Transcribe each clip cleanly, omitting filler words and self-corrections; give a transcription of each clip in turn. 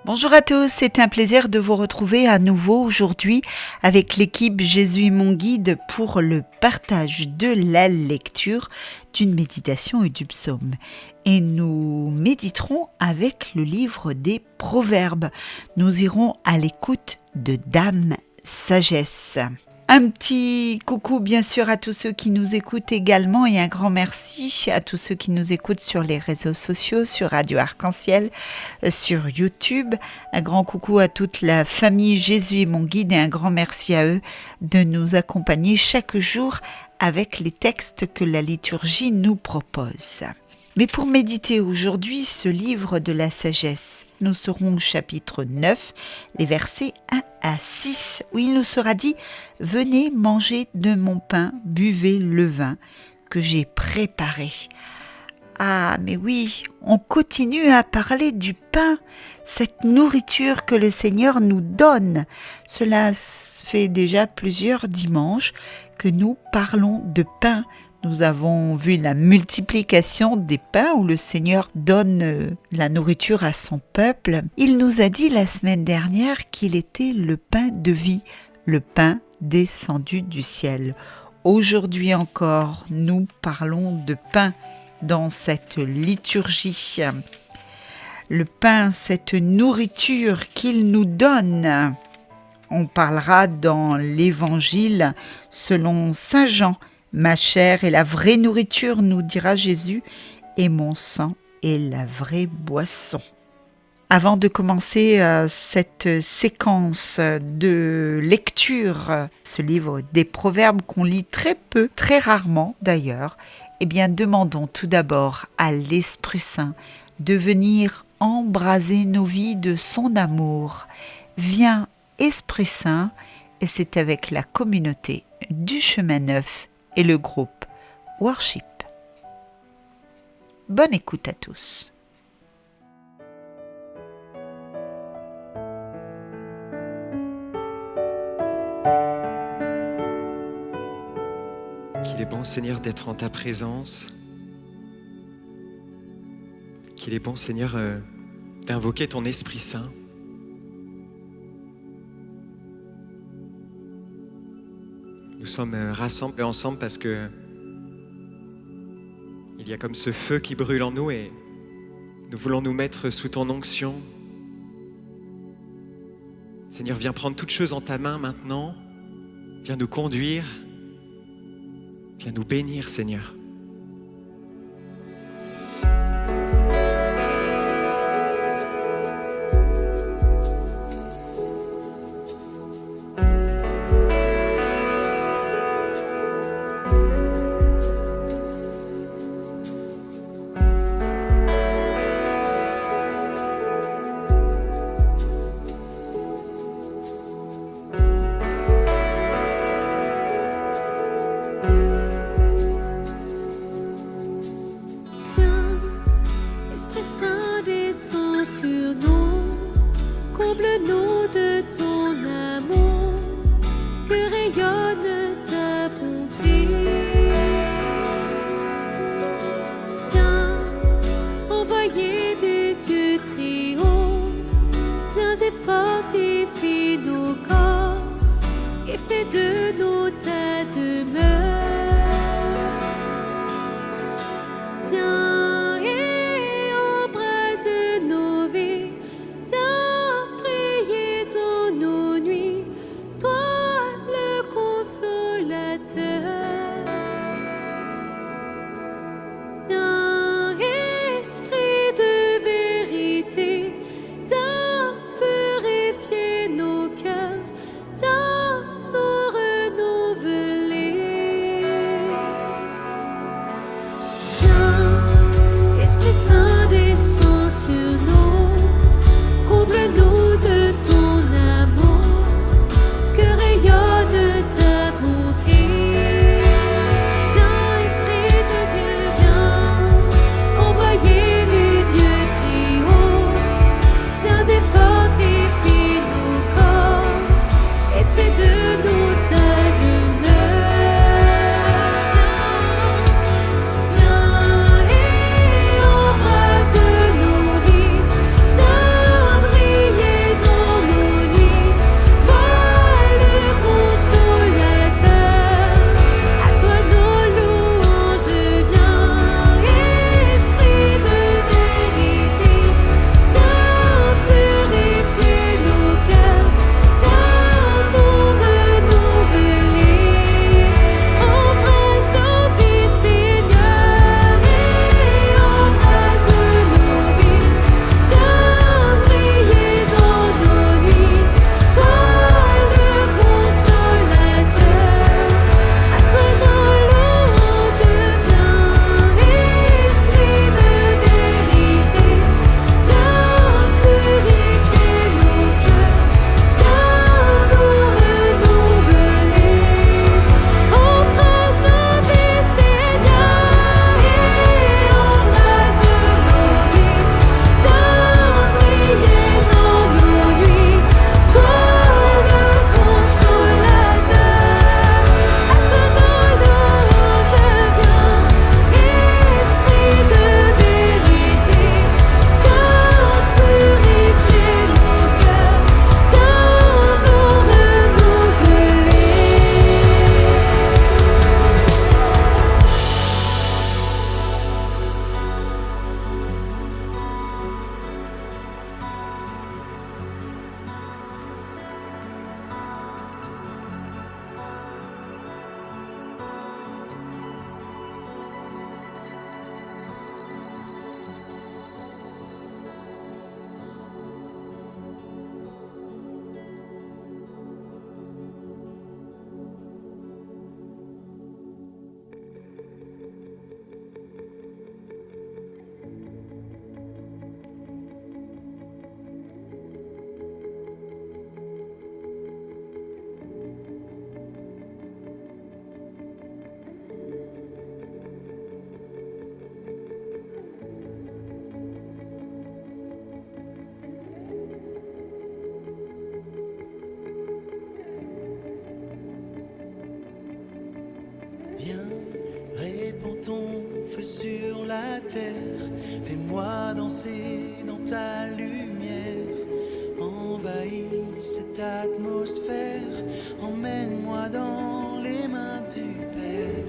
Bonjour à tous, c'est un plaisir de vous retrouver à nouveau aujourd'hui avec l'équipe Jésus est mon guide pour le partage de la lecture d'une méditation et du psaume. Et nous méditerons avec le livre des Proverbes. Nous irons à l'écoute de Dame Sagesse. Un petit coucou bien sûr à tous ceux qui nous écoutent également et un grand merci à tous ceux qui nous écoutent sur les réseaux sociaux, sur Radio Arc-en-Ciel, sur YouTube. Un grand coucou à toute la famille Jésus est mon guide et un grand merci à eux de nous accompagner chaque jour avec les textes que la liturgie nous propose. Mais pour méditer aujourd'hui ce livre de la sagesse, nous serons au chapitre 9, les versets 1 à 6, où il nous sera dit « Venez manger de mon pain, buvez le vin que j'ai préparé ». Ah, mais oui, on continue à parler du pain, cette nourriture que le Seigneur nous donne. Cela fait déjà plusieurs dimanches que nous parlons de pain. Nous avons vu la multiplication des pains où le Seigneur donne la nourriture à son peuple. Il nous a dit la semaine dernière qu'il était le pain de vie, le pain descendu du ciel. Aujourd'hui encore, nous parlons de pain dans cette liturgie. Le pain, cette nourriture qu'il nous donne. On parlera dans l'Évangile selon Saint Jean. Ma chair est la vraie nourriture, nous dira Jésus, et mon sang est la vraie boisson. Avant de commencer cette séquence de lecture, ce livre des Proverbes qu'on lit très peu, très rarement d'ailleurs, eh bien demandons tout d'abord à l'Esprit Saint de venir embraser nos vies de son amour. Viens Esprit Saint, et c'est avec la communauté du Chemin Neuf et le groupe Worship. Bonne écoute à tous. Qu'il est bon, Seigneur, d'être en ta présence. Qu'il est bon, Seigneur, d'invoquer ton Esprit Saint. Nous sommes rassemblés ensemble parce que il y a comme ce feu qui brûle en nous et nous voulons nous mettre sous ton onction. Seigneur, viens prendre toutes choses en ta main maintenant. Viens nous conduire. Viens nous bénir, Seigneur. Comble-nous de ton amour, que rayonne ta bonté. Viens, envoyé du Dieu très haut, viens et fortifie nos corps et fais de nous ta demeure. Viens et embrase nos vies. Nos cœurs, viens nous renouveler. terre, fais-moi danser dans ta lumière. Envahis cette atmosphère, emmène-moi dans les mains du Père.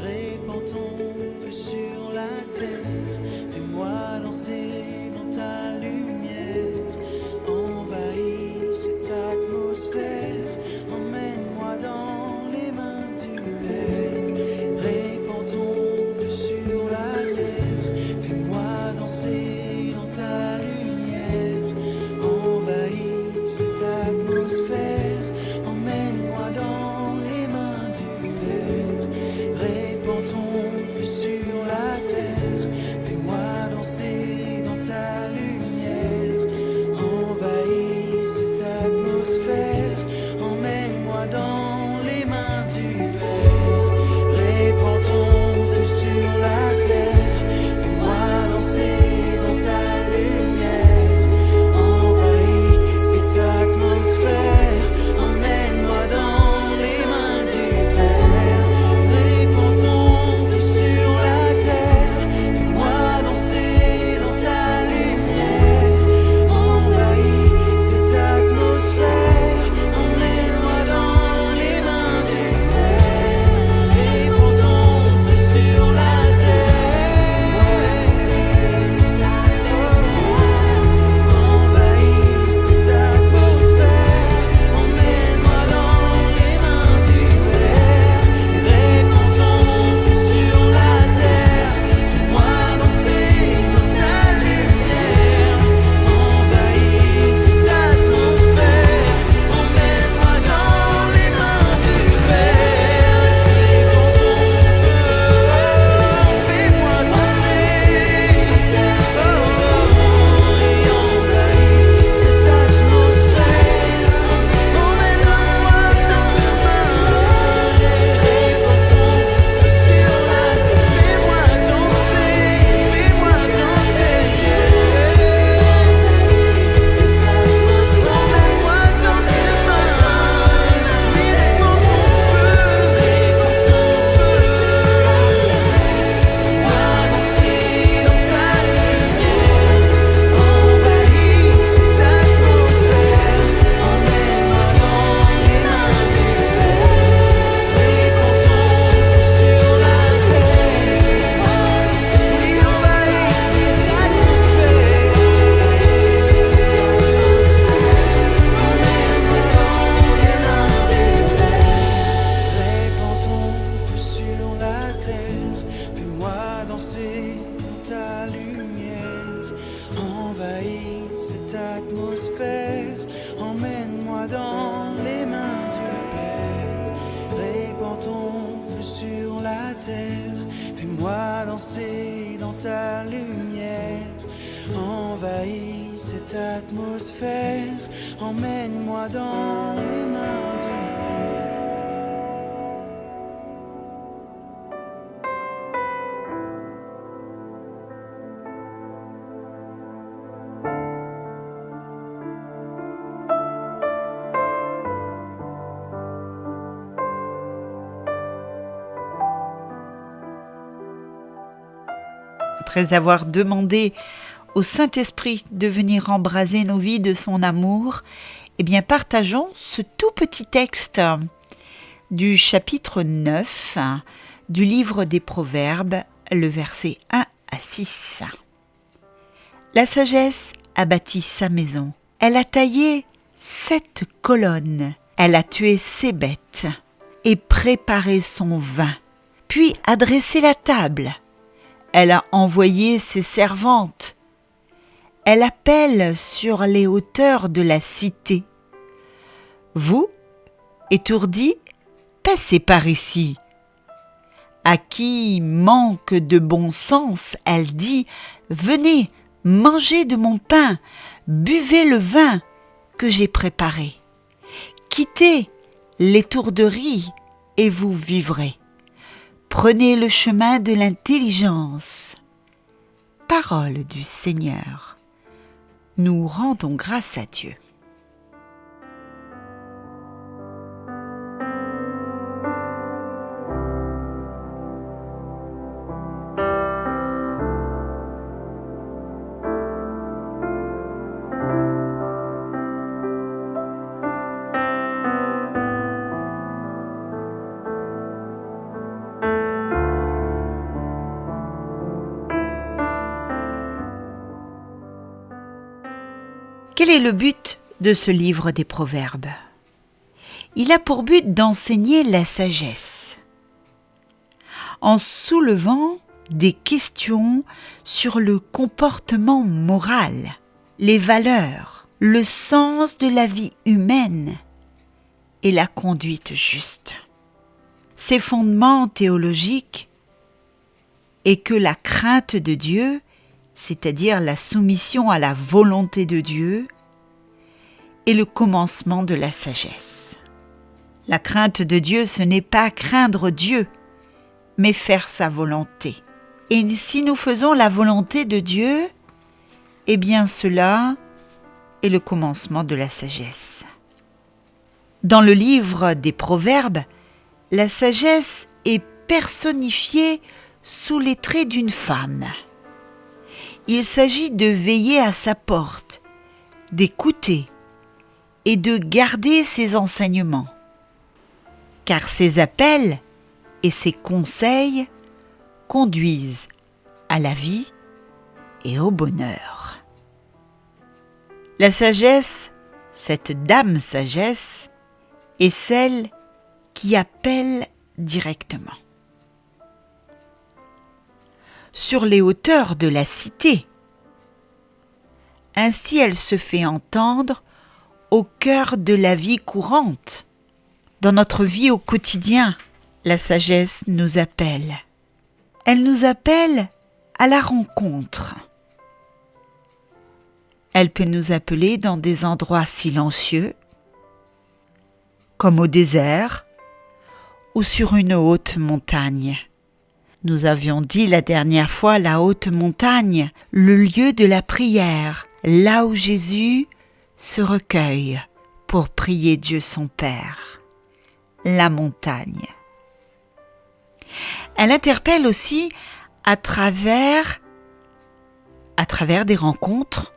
Répands ton feu sur la terre, fais-moi danser dans ta lumière. Envahis cette atmosphère, emmène-moi dans les mains du Père. Répands ton feu sur la terre, fais-moi danser dans ta lumière. Envahis cette atmosphère, emmène-moi dans les mains du Père. Répands ton feu sur la terre, fais-moi danser dans ta lumière. Envahis cette atmosphère, emmène-moi dans les mains du Père. Répands ton feu sur la terre, fais-moi danser dans ta lumière. Envahis cette atmosphère, emmène-moi dans les mains du Père. Répands ton feu sur la terre, fais-moi danser dans ta lumière. Envahis cette atmosphère, emmène-moi dans les mains du Père. Répands ton feu sur la terre, dans ta lumière. Envahis cette atmosphère, emmène-moi dans les mains du Père. Répands ton feu sur la terre, fais-moi danser dans ta lumière. Envahis cette atmosphère, emmène-moi dans les mains du Père. Répands ton feu, fais-moi danser dans ta lumière. Envahis cette atmosphère, emmène-moi dans ta main. Répands ton feu sur la terre, fais-moi danser, fais-moi danser. Cette atmosphère, emmène-moi dans tes mains. Répands ton feu, répands ton feu sur la terre, fais-moi danser dans ta lumière. Envahis cette atmosphère, emmène-moi dans les mains du Père. Répands ton feu sur la terre, oui, envahis cette atmosphère. Emmène-moi dans les mains du Père. Répands ton feu sur la terre, fais-moi danser dans ta lumière. Envahis cette atmosphère, emmène-moi dans les mains du Père. Répands ton feu sur la terre, fais-moi danser dans ta lumière. Envahis cette atmosphère, emmène-moi dans les mains du Père. Après avoir demandé au Saint-Esprit de venir embraser nos vies de son amour, eh bien partageons ce tout petit texte du chapitre 9 du livre des Proverbes, le verset 1 à 6. La sagesse a bâti sa maison, elle a taillé 7 colonnes, elle a tué ses bêtes et préparé son vin, puis a dressé la table. Elle a envoyé ses servantes. Elle appelle sur les hauteurs de la cité. Vous, étourdis, passez par ici. À qui manque de bon sens, elle dit, venez, mangez de mon pain, buvez le vin que j'ai préparé. Quittez l'étourderie et vous vivrez. Prenez le chemin de l'intelligence. Parole du Seigneur. Nous rendons grâce à Dieu. Quel est le but de ce livre des Proverbes ? Il a pour but d'enseigner la sagesse, en soulevant des questions sur le comportement moral, les valeurs, le sens de la vie humaine et la conduite juste. Ses fondements théologiques est que la crainte de Dieu, c'est-à-dire la soumission à la volonté de Dieu, est le commencement de la sagesse. La crainte de Dieu, ce n'est pas craindre Dieu, mais faire sa volonté. Et si nous faisons la volonté de Dieu, eh bien cela est le commencement de la sagesse. Dans le livre des Proverbes, la sagesse est personnifiée sous les traits d'une femme. Il s'agit de veiller à sa porte, d'écouter et de garder ses enseignements, car ses appels et ses conseils conduisent à la vie et au bonheur. La sagesse, cette dame sagesse, est celle qui appelle directement. Sur les hauteurs de la cité, ainsi elle se fait entendre au cœur de la vie courante. Dans notre vie au quotidien, la sagesse nous appelle. Elle nous appelle à la rencontre. Elle peut nous appeler dans des endroits silencieux, comme au désert ou sur une haute montagne. Nous avions dit la dernière fois la haute montagne, le lieu de la prière, là où Jésus se recueille pour prier Dieu son Père. La montagne. Elle interpelle aussi à travers des rencontres,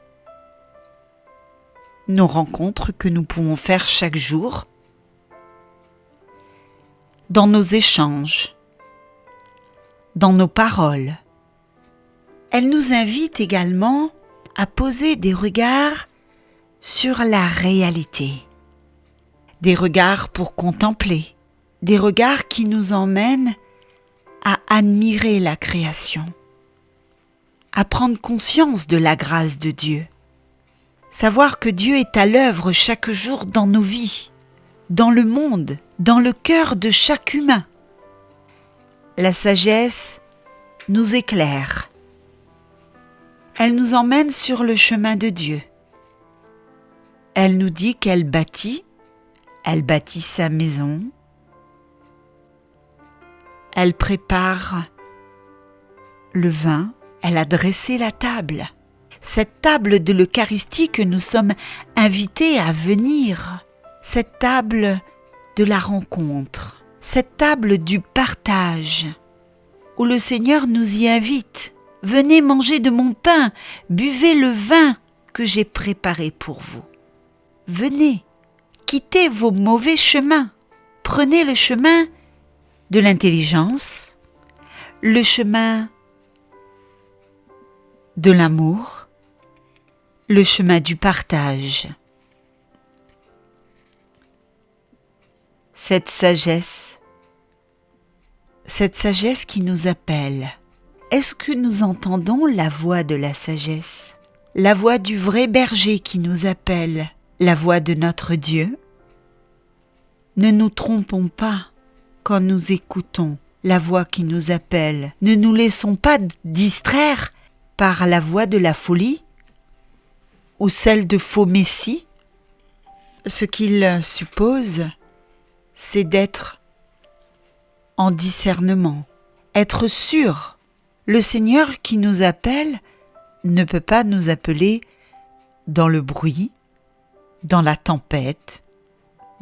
nos rencontres que nous pouvons faire chaque jour, dans nos échanges, dans nos paroles. Elle nous invite également à poser des regards sur la réalité. Des regards pour contempler, des regards qui nous emmènent à admirer la création, à prendre conscience de la grâce de Dieu, savoir que Dieu est à l'œuvre chaque jour dans nos vies, dans le monde, dans le cœur de chaque humain. La sagesse nous éclaire, elle nous emmène sur le chemin de Dieu. Elle nous dit qu'elle bâtit sa maison. Elle prépare le vin. Elle a dressé la table. Cette table de l'Eucharistie que nous sommes invités à venir. Cette table de la rencontre. Cette table du partage où le Seigneur nous y invite. Venez manger de mon pain, buvez le vin que j'ai préparé pour vous. Venez. Quittez vos mauvais chemins. Prenez le chemin de l'intelligence, le chemin de l'amour, le chemin du partage. Cette sagesse qui nous appelle. Est-ce que nous entendons la voix de la sagesse? La voix du vrai berger qui nous appelle? La voix de notre Dieu? Ne nous trompons pas quand nous écoutons la voix qui nous appelle. Ne nous laissons pas distraire par la voix de la folie ou celle de faux messies. Ce qu'il suppose, c'est d'être en discernement, être sûr. Le Seigneur qui nous appelle ne peut pas nous appeler dans le bruit, dans la tempête,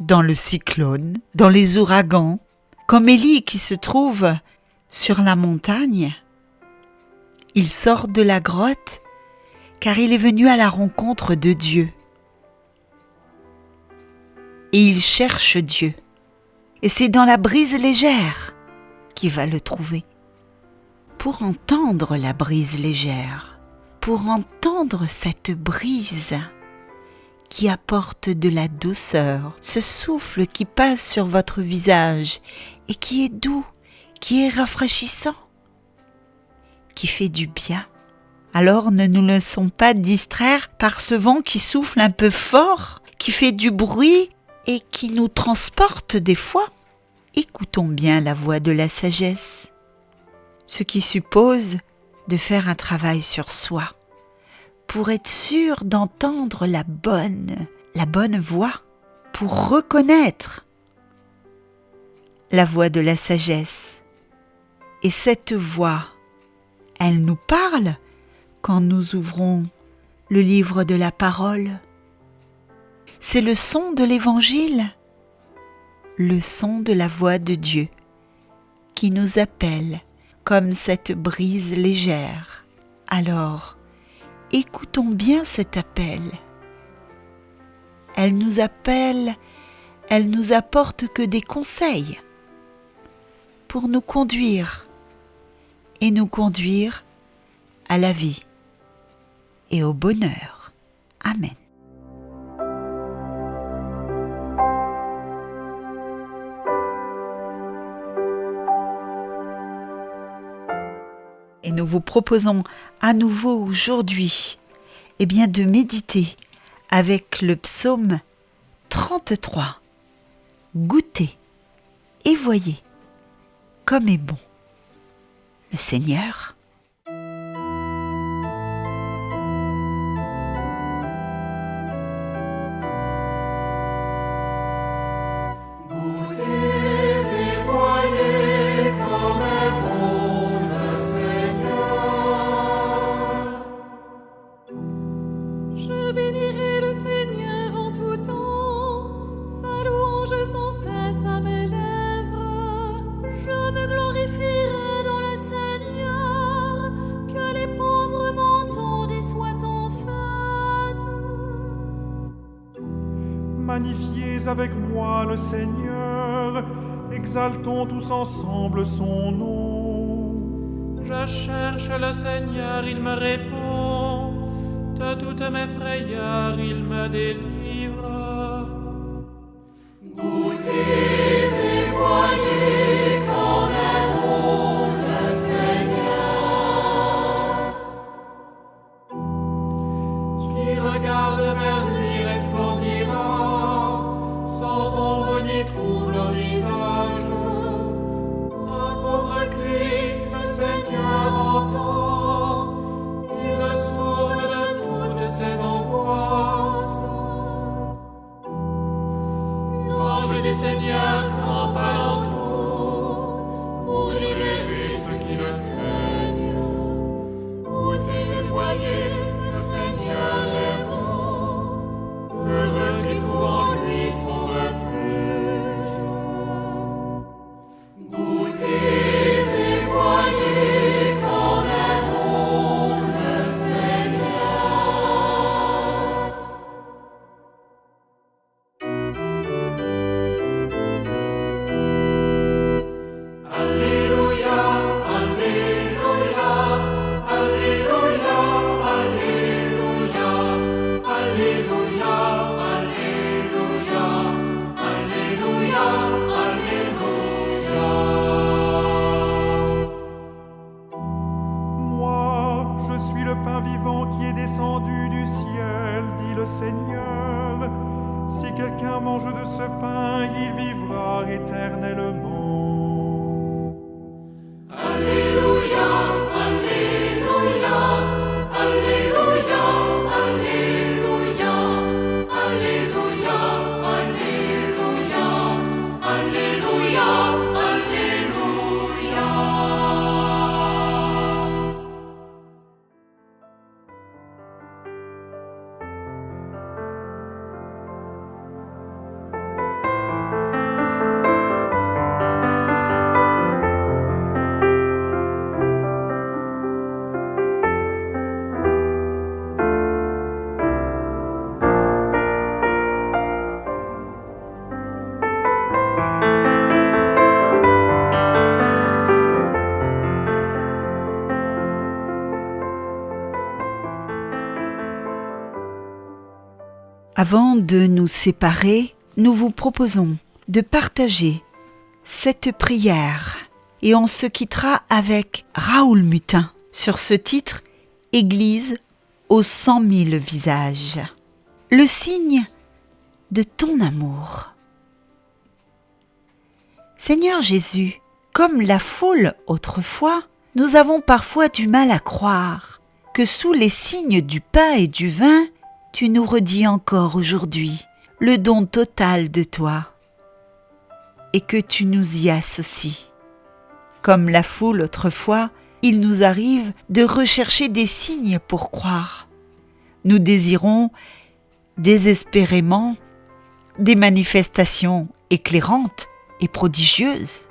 dans le cyclone, dans les ouragans, comme Élie qui se trouve sur la montagne. Il sort de la grotte car il est venu à la rencontre de Dieu. Et il cherche Dieu. Et c'est dans la brise légère qu'il va le trouver. Pour entendre la brise légère, pour entendre cette brise, qui apporte de la douceur, ce souffle qui passe sur votre visage et qui est doux, qui est rafraîchissant, qui fait du bien. Alors ne nous laissons pas distraire par ce vent qui souffle un peu fort, qui fait du bruit et qui nous transporte des fois. Écoutons bien la voix de la sagesse, ce qui suppose de faire un travail sur soi pour être sûr d'entendre la bonne voix, pour reconnaître la voix de la sagesse. Et cette voix, elle nous parle quand nous ouvrons le livre de la parole. C'est le son de l'Évangile, le son de la voix de Dieu qui nous appelle comme cette brise légère. Alors, écoutons bien cet appel. Elle nous appelle, elle nous apporte que des conseils pour nous conduire et nous conduire à la vie et au bonheur. Amen. Et nous vous proposons à nouveau aujourd'hui de méditer avec le psaume 33. Goûtez et voyez comme est bon le Seigneur. Je bénirai le Seigneur en tout temps, sa louange sans cesse à mes lèvres. Je me glorifierai dans le Seigneur, que les pauvres m'entendent et soient en fête. Magnifiez avec moi le Seigneur, exaltons tous ensemble son nom. Je cherche le Seigneur, il me répond. De toutes mes frayeurs, il me délivre. Goûtez et voyez comme est bon le Seigneur. Qui regarde vers lui resplendira, sans ombre ni trouble au visage. Un pauvre cri, le Seigneur entend, il le sauve de toutes ses angoisses. L'ange du Seigneur campe alentour pour libérer ceux qui le craignent. Goûtez et voyez, le Seigneur est bon, Heureux qui trouve en lui son refuge. goûtez et voyez comme est bon le Seigneur. Alléluia, Alléluia, Alléluia, Alléluia, Alléluia, Alléluia, Alléluia, Alléluia. Moi, je suis le pain vivant qui est descendu du ciel, dit le Seigneur. Si quelqu'un mange de ce pain, il vivra éternellement. Alléluia, Alléluia, Alléluia, Alléluia, Alléluia, Alléluia, Alléluia, Alléluia. Avant de nous séparer, nous vous proposons de partager cette prière et on se quittera avec Raoul Mutin sur ce titre « Église aux 100 000 visages ». Le signe de ton amour. Seigneur Jésus, comme la foule autrefois, nous avons parfois du mal à croire que sous les signes du pain et du vin, tu nous redis encore aujourd'hui le don total de toi et que tu nous y associes. Comme la foule autrefois, il nous arrive de rechercher des signes pour croire. Nous désirons désespérément des manifestations éclairantes et prodigieuses.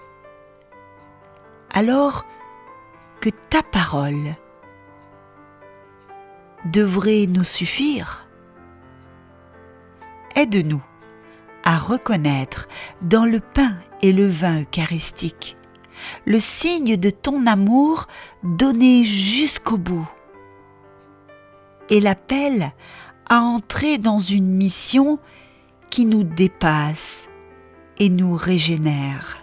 Alors que ta parole devrait nous suffire. Aide-nous à reconnaître dans le pain et le vin eucharistique le signe de ton amour donné jusqu'au bout et l'appel à entrer dans une mission qui nous dépasse et nous régénère.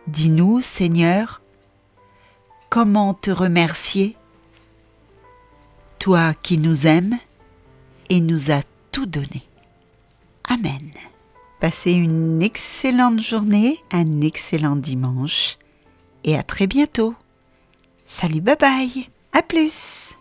Dis-nous, Seigneur, comment te remercier, toi qui nous aimes et nous as tout donné. Amen. Passez une excellente journée, un excellent dimanche et à très bientôt. Salut, bye bye, à plus.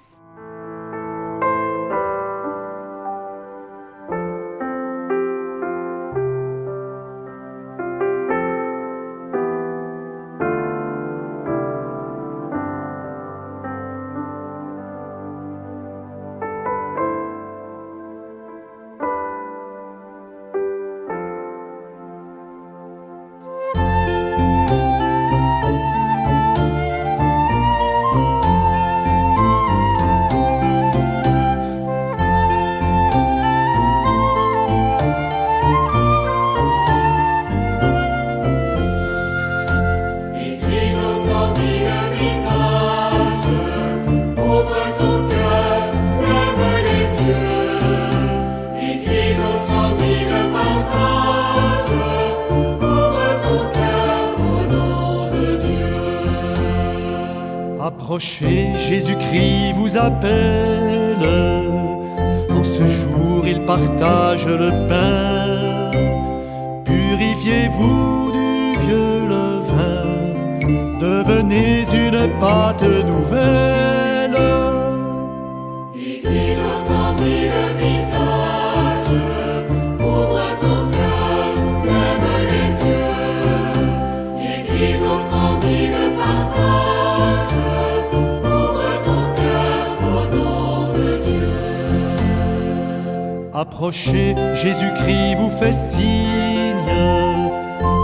Approchez, Jésus-Christ vous appelle. En ce jour, il partage le pain. Purifiez-vous du vieux levain. Devenez une pâte nouvelle. Église aux 100 000 visages, ouvre ton cœur, lève les yeux. Église aux 100 000 partages. Approchez, Jésus-Christ vous fait signe.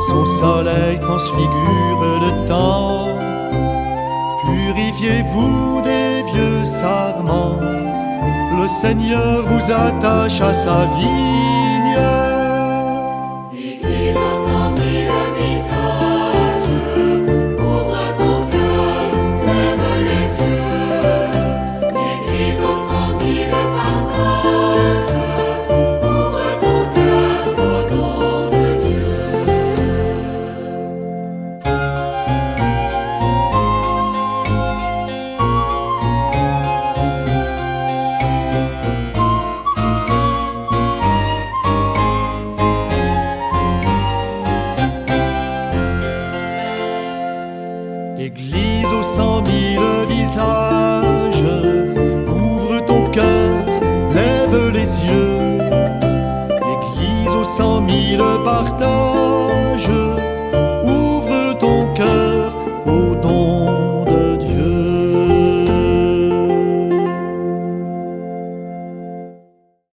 Son soleil transfigure le temps. Purifiez-vous des vieux sarments. Le Seigneur vous attache à sa vigne.